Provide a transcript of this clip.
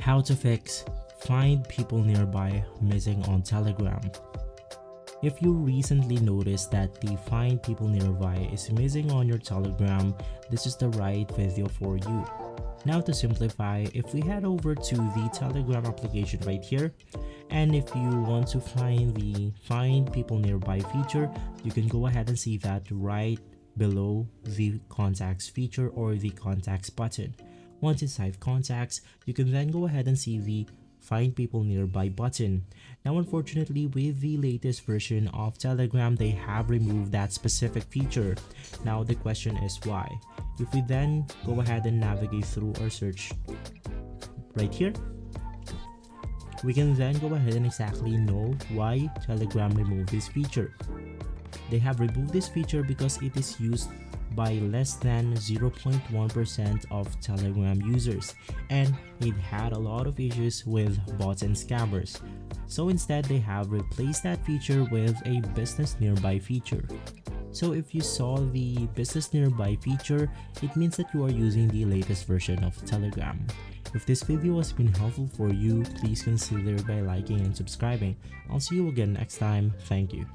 How to fix Find People Nearby missing on Telegram. If you recently noticed that the Find People Nearby is missing on your Telegram, this is the right video for you. Now to simplify, if we head over to the Telegram application right here, and if you want to find the Find People Nearby feature, you can go ahead and see that right below the Contacts feature or the Contacts button. Once inside Contacts, you can then go ahead and see the Find People Nearby button. Now unfortunately, with the latest version of Telegram, they have removed that specific feature. Now the question is why? If we then go ahead and navigate through our search right here, we can then go ahead and exactly know why Telegram removed this feature. They have removed this feature because it is used by less than 0.1% of Telegram users, and it had a lot of issues with bots and scammers. So instead, they have replaced that feature with a Business Nearby feature. So if you saw the Business Nearby feature, it means that you are using the latest version of Telegram. If this video has been helpful for you, please consider by liking and subscribing. I'll see you again next time. Thank you.